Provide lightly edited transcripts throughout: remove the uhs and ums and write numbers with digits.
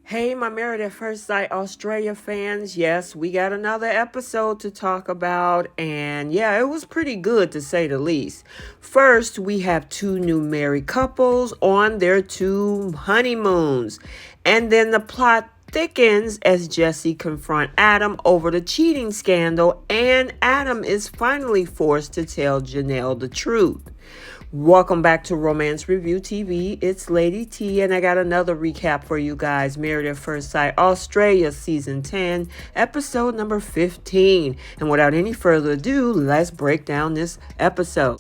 Hey, my Married at First Sight Australia fans. Yes, we got another episode to talk about, and yeah, it was pretty good to say the least. First, we have two new married couples on their two honeymoons, and then the plot thickens as Jesse confronts Adam over the cheating scandal, and Adam is finally forced to tell Janelle the truth. Welcome back to Romance Review TV. It's Lady T, and I got another recap for you guys. Married at First Sight Australia Season 10, Episode number 15. And without any further ado, let's break down this episode.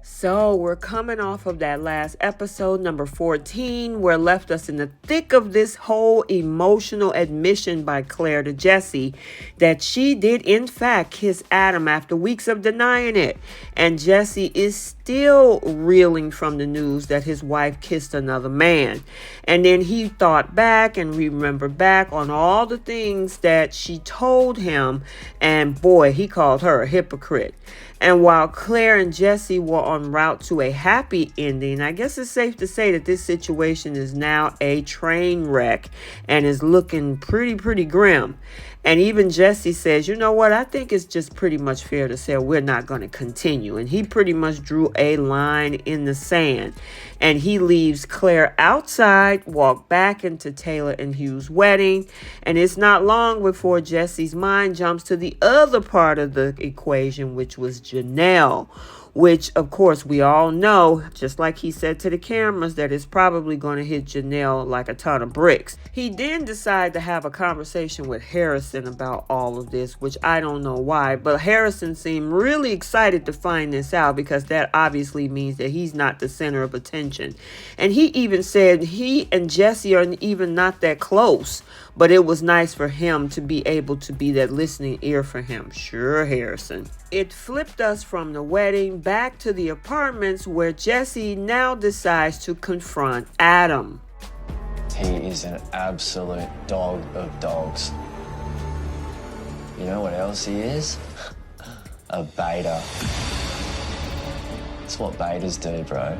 So we're coming off of that last episode, number 14, where left us in the thick of this whole emotional admission by Claire to Jesse that she did in fact kiss Adam after weeks of denying it. And Jesse is still reeling from the news that his wife kissed another man. And then he thought back and remembered back on all the things that she told him. And boy, he called her a hypocrite. And while Claire and Jesse were en route to a happy ending, I guess it's safe to say that this situation is now a train wreck and is looking pretty grim. And even Jesse says, you know what, I think it's just pretty much fair to say we're not going to continue. And he pretty much drew a line in the sand. And he leaves Claire outside, walk back into Taylor and Hugh's wedding. And it's not long before Jesse's mind jumps to the other part of the equation, which was Janelle. Which, of course, we all know, just like he said to the cameras, that it's probably going to hit Janelle like a ton of bricks. He then decided to have a conversation with Harrison about all of this, which I don't know why. But Harrison seemed really excited to find this out because that obviously means that he's not the center of attention. And he even said he and Jesse are even not that close. But it was nice for him to be able to be that listening ear for him. Sure, Harrison. It flipped us from the wedding back to the apartments where Jesse now decides to confront Adam. He is an absolute dog of dogs. You know what else he is? A beta. That's what betas do, bro.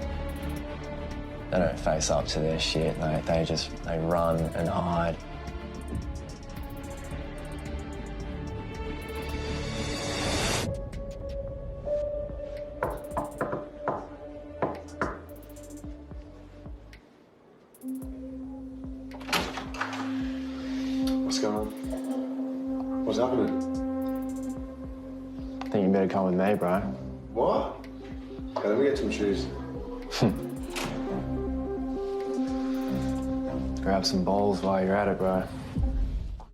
They don't face up to their shit, mate. They run and hide. What's going on? What's happening? I think you better come with me, bro. What? Okay, let me get some shoes. Grab some bowls while you're at it, bro.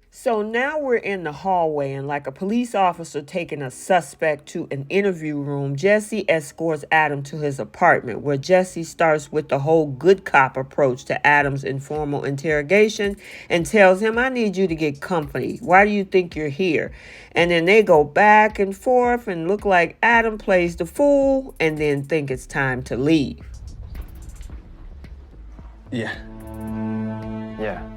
So now we're in the hallway, and like a police officer taking a suspect to an interview room, Jesse escorts Adam to his apartment, where Jesse starts with the whole good cop approach to Adam's informal interrogation and tells him, I need you to get company. Why do you think you're here? And then they go back and forth and look like Adam plays the fool and then think it's time to leave. Yeah. Yeah.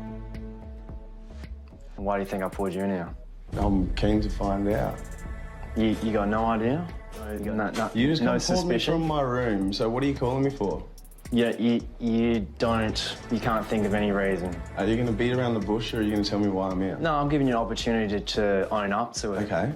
Why do you think I pulled you in here? I'm keen to find out. You got no idea? You just no pulled me from my room, so what are you calling me for? Yeah, you can't think of any reason. Are you going to beat around the bush, or are you going to tell me why I'm here? No, I'm giving you an opportunity to own up to it. Okay.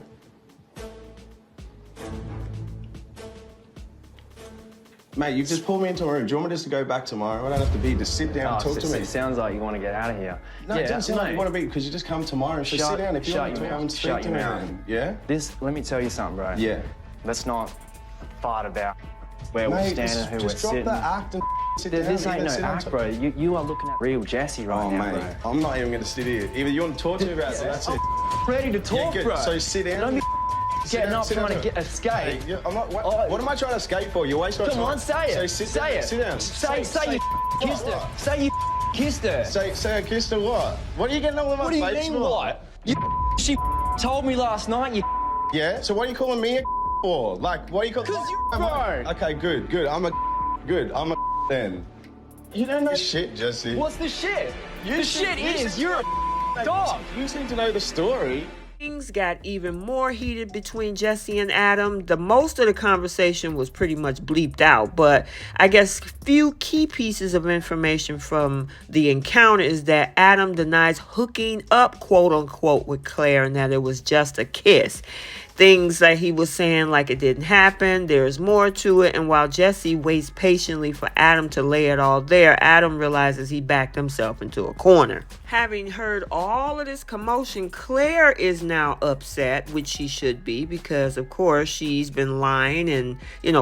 Mate, you've just pulled me into a room. Do you want me just to go back tomorrow? I don't have to be. Just sit down and talk to me. It sounds like you want to get out of here. No, it doesn't sound like you want to be, because you just come tomorrow. So sit down if you want to come and speak to me. Yeah? Let me tell you something, bro. Yeah. Let's not fight about where we're standing and who we're just drop sitting. the act and sit down. This ain't no act, bro. You are looking at real Jesse right now, mate, I'm not even going to sit here. Either you want to talk to me about it, so that's it. Ready to talk, bro. So sit down. Don't be getting up trying to escape. Hey, I'm not, what am I trying to escape for? You're wasting my time. Come on, say it. So say it. Sit down. Say you kissed her. Say you kissed her. Say I kissed her what? What are you getting all in my face for? What do you mean what? She told me last night you. Yeah, so what are you calling me a for? Like, what are you calling? Because you're grown. Okay, good. I'm a then. You don't know shit, Jesse. What's the shit? The shit is you're a dog. You seem to know the story. Things got even more heated between Jesse and Adam. The most of the conversation was pretty much bleeped out, but I guess few key pieces of information from the encounter is that Adam denies hooking up, quote unquote, with Claire and that it was just a kiss. Things that he was saying like it didn't happen, there's more to it, and while Jesse waits patiently for Adam to lay it all there, Adam realizes he backed himself into a corner. Having heard all of this commotion, Claire is now upset, which she should be, because of course she's been lying and,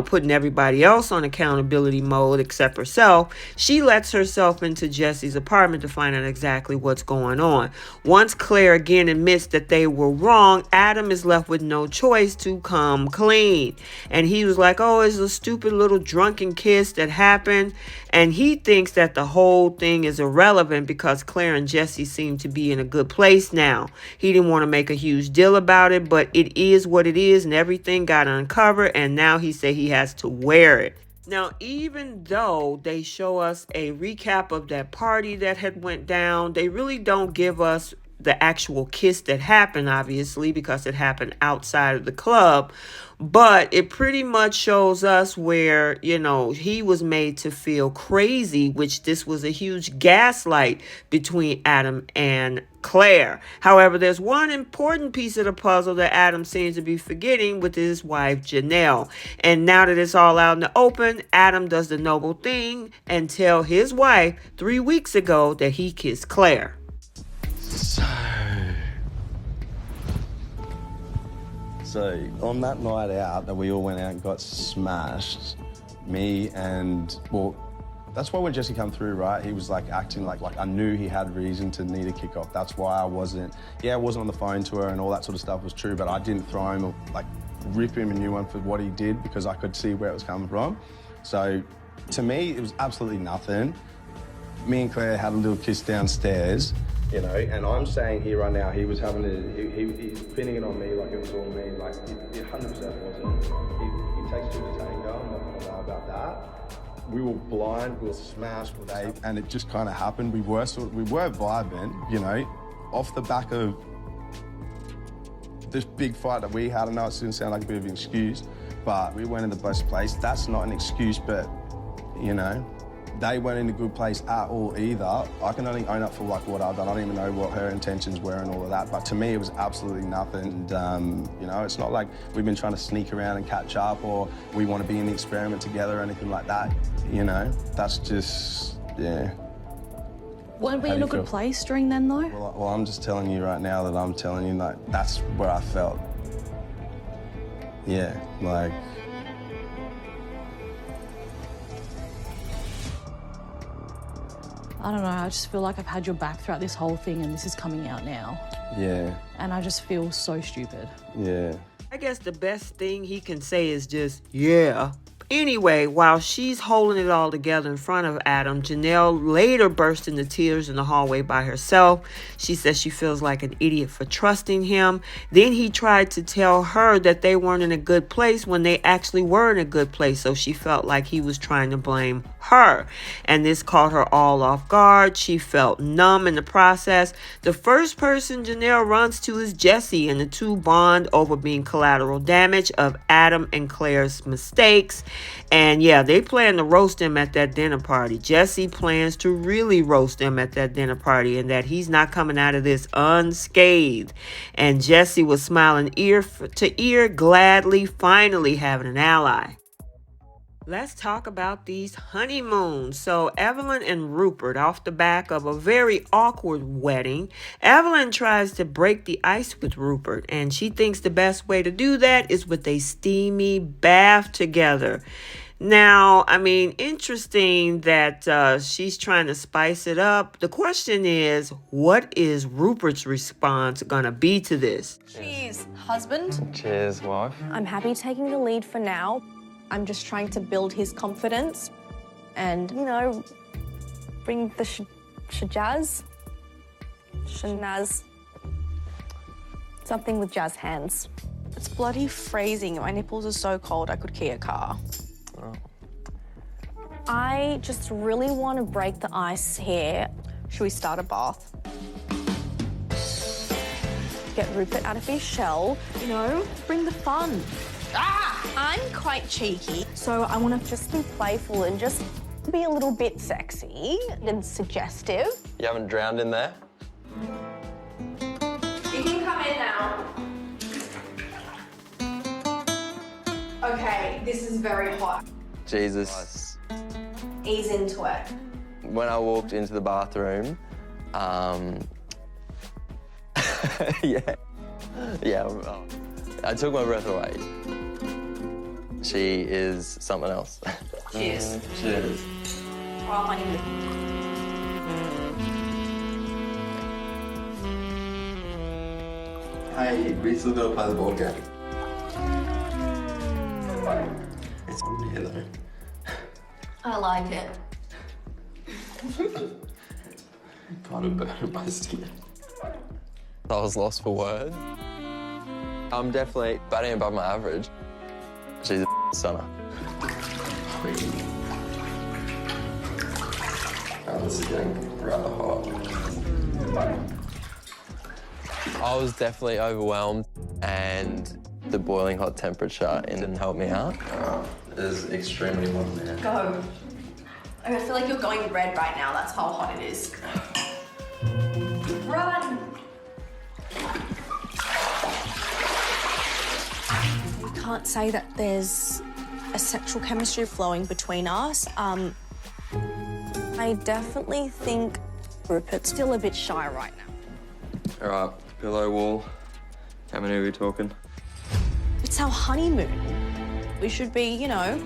putting everybody else on accountability mode except herself. She lets herself into Jesse's apartment to find out exactly what's going on. Once Claire again admits that they were wrong, Adam is left with no choice to come clean. And he was like, oh, it's a stupid little drunken kiss that happened. And he thinks that the whole thing is irrelevant because Claire and Jesse seem to be in a good place now. He didn't want to make a huge deal about it, but it is what it is, and everything got uncovered, and now he said he has to wear it. Now, even though they show us a recap of that party that had went down, they really don't give us the actual kiss that happened, obviously, because it happened outside of the club. But it pretty much shows us where, he was made to feel crazy, which this was a huge gaslight between Adam and Claire. However, there's one important piece of the puzzle that Adam seems to be forgetting with his wife, Janelle. And now that it's all out in the open, Adam does the noble thing and tell his wife 3 weeks ago that he kissed Claire. So on that night out that we all went out and got smashed, me and, that's why when Jesse came through, right, he was like acting like I knew he had reason to need a kick off. That's why I wasn't on the phone to her and all that sort of stuff was true, but I didn't throw him or rip him a new one for what he did because I could see where it was coming from. So to me, it was absolutely nothing. Me and Claire had a little kiss downstairs. And I'm saying here right now, he was having he's pinning it on me like it was all me, like it 100% wasn't. He takes two to tango, I'm not gonna lie about that. We were blind, we were smashed, and it just kind of happened. We were vibing, off the back of this big fight that we had. I know it's going to sound like a bit of an excuse, but we weren't in the best place. That's not an excuse, but, they weren't in a good place at all either. I can only own up for what I've done. I don't even know what her intentions were and all of that. But to me, it was absolutely nothing. And, it's not like we've been trying to sneak around and catch up or we want to be in the experiment together or anything like that. That's just, yeah. Weren't we in a good place during then, though? Well, I'm just telling you right now that I'm telling you, that's where I felt. Yeah, I don't know, I just feel like I've had your back throughout this whole thing and this is coming out now. Yeah. And I just feel so stupid. Yeah. I guess the best thing he can say is just, yeah. Anyway, while she's holding it all together in front of Adam, Janelle later burst into tears in the hallway by herself. She says she feels like an idiot for trusting him. Then he tried to tell her that they weren't in a good place when they actually were in a good place. So she felt like he was trying to blame her. And this caught her all off guard. She felt numb in the process. The first person Janelle runs to is Jesse, and the two bond over being collateral damage of Adam and Claire's mistakes. And yeah, they plan to roast him at that dinner party. Jesse plans to really roast him at that dinner party, and that he's not coming out of this unscathed. And Jesse was smiling ear to ear, gladly finally having an ally. Let's talk about these honeymoons. So Evelyn and Rupert, off the back of a very awkward wedding, Evelyn tries to break the ice with Rupert, and she thinks the best way to do that is with a steamy bath together. Now, interesting that she's trying to spice it up. The question is, what is Rupert's response gonna be to this? Cheers, husband. Cheers, wife. I'm happy taking the lead for now. I'm just trying to build his confidence and, bring the shanaz. Something with jazz hands. It's bloody freezing. My nipples are so cold I could key a car. Oh. I just really want to break the ice here. Should we start a bath? get Rupert out of his shell, you know, bring the fun. I'm quite cheeky, so I want to just be playful and just be a little bit sexy and suggestive. You haven't drowned in there? You can come in now. Okay, this is very hot. Jesus. Ease into it. When I walked into the bathroom, I took my breath away. She is something else. Cheers. Cheers. Oh, honeymoon. Hey, we still gotta play the board game. It's on here though. I like it. Kind of burning my skin. I was lost for words. I'm definitely batting above my average. She's a stunner. This is getting rather hot. I was definitely overwhelmed, and the boiling hot temperature didn't help me out. It is extremely hot in there. Go. I feel like you're going red right now. That's how hot it is. Run! You can't say that there's a sexual chemistry flowing between us. I definitely think Rupert's still a bit shy right now. All right, pillow wall. How many are we talking? It's our honeymoon. We should be, you know,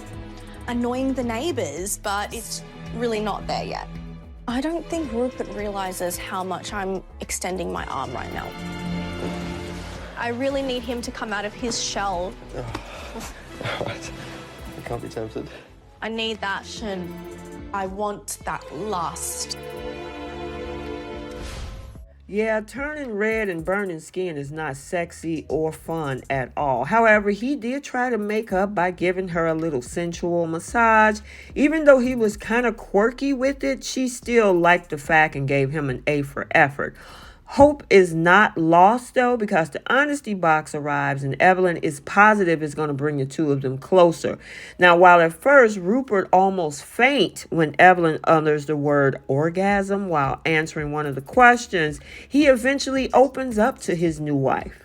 annoying the neighbours, but it's really not there yet. I don't think Rupert realises how much I'm extending my arm right now. I really need him to come out of his shell. All right, I can't be tempted. I need that action. I want that lust. Yeah, turning red and burning skin is not sexy or fun at all. However, he did try to make up by giving her a little sensual massage. Even though he was kind of quirky with it, she still liked the fact and gave him an A for effort. Hope is not lost, though, because the honesty box arrives and Evelyn is positive it's going to bring the two of them closer. Now, while at first Rupert almost faint when Evelyn utters the word orgasm while answering one of the questions, he eventually opens up to his new wife.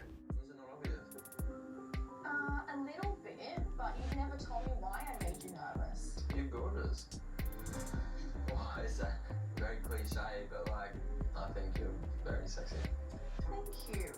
A little bit, but you've never told me why I made you nervous. You're gorgeous. Well, it's very cliche, but like, I think you're very sexy. Thank you.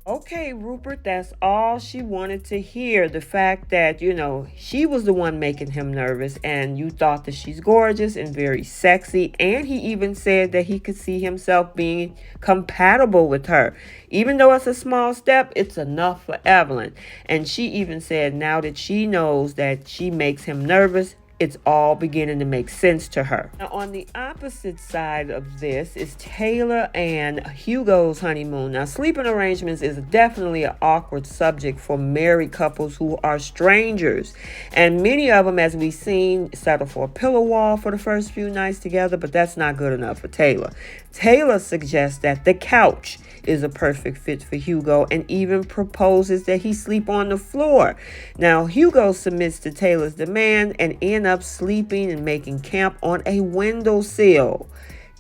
Okay, Rupert, that's all she wanted to hear. The fact that, you know, she was the one making him nervous and you thought that she's gorgeous and very sexy. And he even said that he could see himself being compatible with her. Even though it's a small step, it's enough for Evelyn. And she even said now that she knows that she makes him nervous, it's all beginning to make sense to her. Now, on the opposite side of this is Taylor and Hugo's honeymoon. Now, sleeping arrangements is definitely an awkward subject for married couples who are strangers. And many of them, as we've seen, settle for a pillow wall for the first few nights together, but that's not good enough for Taylor. Taylor suggests that the couch is a perfect fit for Hugo and even proposes that he sleep on the floor. Now, Hugo submits to Taylor's demand and ends up sleeping and making camp on a windowsill.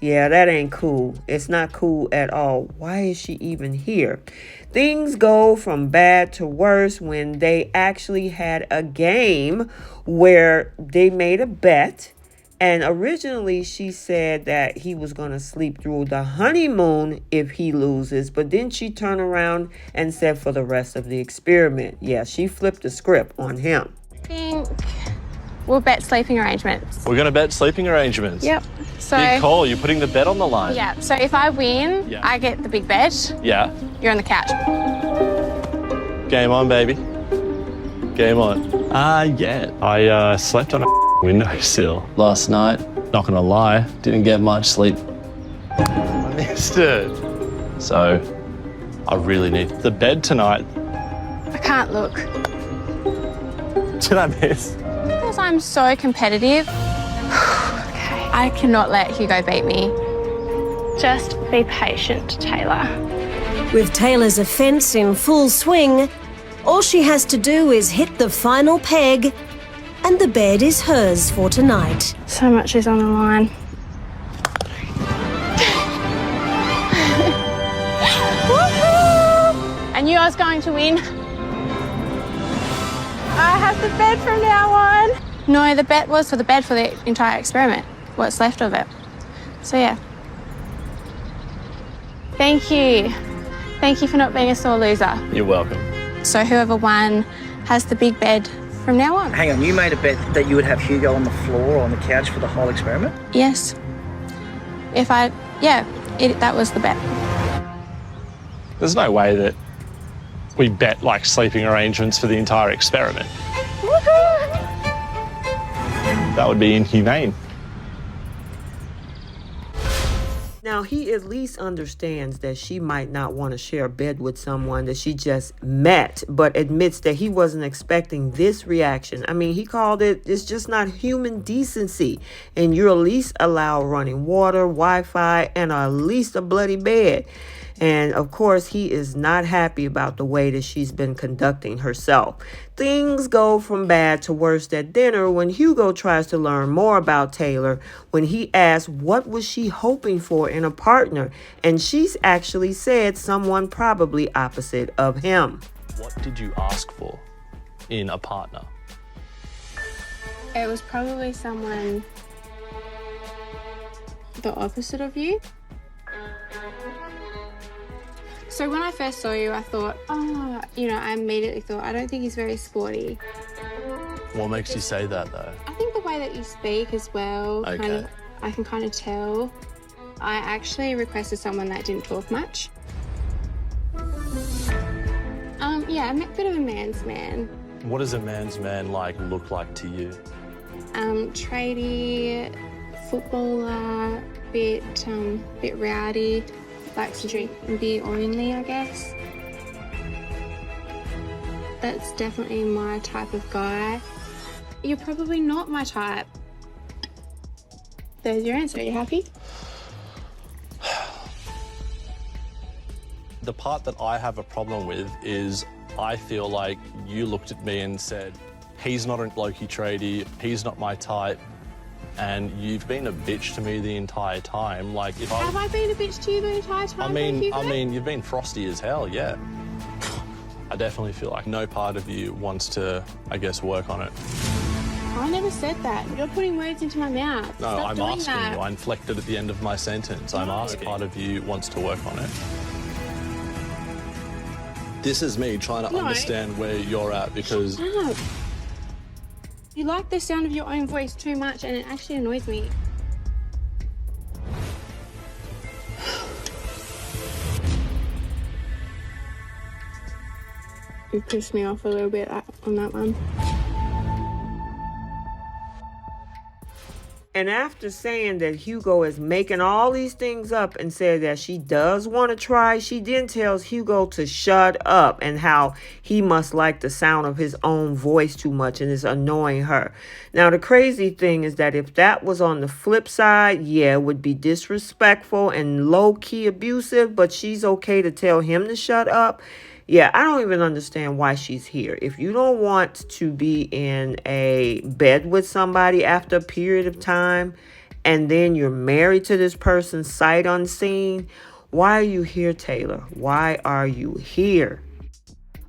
Yeah, that ain't cool. It's not cool at all. Why is she even here? Things go from bad to worse when they actually had a game where they made a bet. And originally she said that he was going to sleep through the honeymoon if he loses. But then she turned around and said for the rest of the experiment. Yeah, she flipped the script on him. I think we'll bet sleeping arrangements. We're going to bet sleeping arrangements. Yep. So, Big call. You're putting the bet on the line. yeah. So if I win, Yeah. I get the big bet. Yeah. You're on the couch. Game on, baby. Game on. Yeah. I slept on a windowsill Last night, Not gonna lie, didn't get much sleep. I missed it. So, I really need the bed tonight. I can't look. Did I miss? Because I'm so competitive. Okay. I cannot let Hugo beat me. Just be patient, Taylor. With Taylor's offence in full swing, all she has to do is hit the final peg, and the bed is hers for tonight. So much is on the line. I knew I was going to win. I have the bed from now on. No, the bet was for the bed for the entire experiment, what's left of it. So yeah. Thank you. Thank you for not being a sore loser. You're welcome. So whoever won has the big bed from now on. Hang on, you made a bet that you would have Hugo on the floor or on the couch for the whole experiment? Yes. That was the bet. There's no way that we bet like sleeping arrangements for the entire experiment. That would be inhumane. Now, he at least understands that she might not want to share a bed with someone that she just met, but admits that he wasn't expecting this reaction. I mean, he called it's just not human decency. And you're at least allowed running water, Wi-Fi, and at least a bloody bed. And of course, he is not happy about the way that she's been conducting herself. Things go from bad to worse at dinner when Hugo tries to learn more about Taylor when he asks what was she hoping for in a partner. And she's actually said someone probably opposite of him. What did you ask for in a partner? It was probably someone the opposite of you. So when I first saw you, I thought, I immediately thought, I don't think he's very sporty. What makes you say that, though? I think the way that you speak as well, Okay. I can kind of tell. I actually requested someone that didn't talk much. A bit of a man's man. What does a man's man look like to you? Tradie, footballer, bit rowdy. Likes to drink beer only, I guess. That's definitely my type of guy. You're probably not my type. There's your answer. Are you happy? The part that I have a problem with is I feel like you looked at me and said, he's not a blokey tradie, he's not my type. And you've been a bitch to me the entire time. Have I been a bitch to you the entire time? I mean, you've been frosty as hell, yeah. I definitely feel like no part of you wants to, I guess, work on it. I never said that. You're putting words into my mouth. No, Stop I'm doing asking that. you. I inflected at the end of my sentence. I'm asking part of you wants to work on it. This is me trying to understand where you're at because... Shut up. You like the sound of your own voice too much and it actually annoys me. You pissed me off a little bit on that one. And after saying that Hugo is making all these things up and said that she does want to try, she then tells Hugo to shut up and how he must like the sound of his own voice too much and is annoying her. Now, the crazy thing is that if that was on the flip side, it would be disrespectful and low-key abusive, but she's okay to tell him to shut up. Yeah, I don't even understand why she's here. If you don't want to be in a bed with somebody after a period of time and then you're married to this person sight unseen, why are you here, Taylor? Why are you here?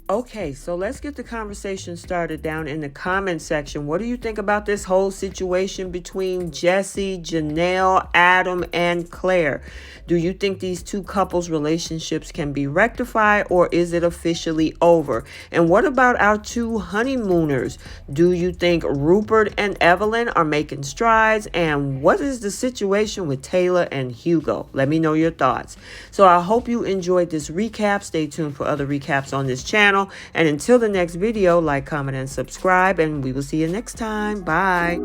Okay, so let's get the conversation started down in the comment section. What do you think about this whole situation between Jesse, Janelle, Adam, and Claire? Do you think these two couples' relationships can be rectified, or is it officially over? And what about our two honeymooners? Do you think Rupert and Evelyn are making strides? And what is the situation with Taylor and Hugo? Let me know your thoughts. So I hope you enjoyed this recap. Stay tuned for other recaps on this channel. And until the next video, like, comment, and subscribe, and we will see you next time. Bye.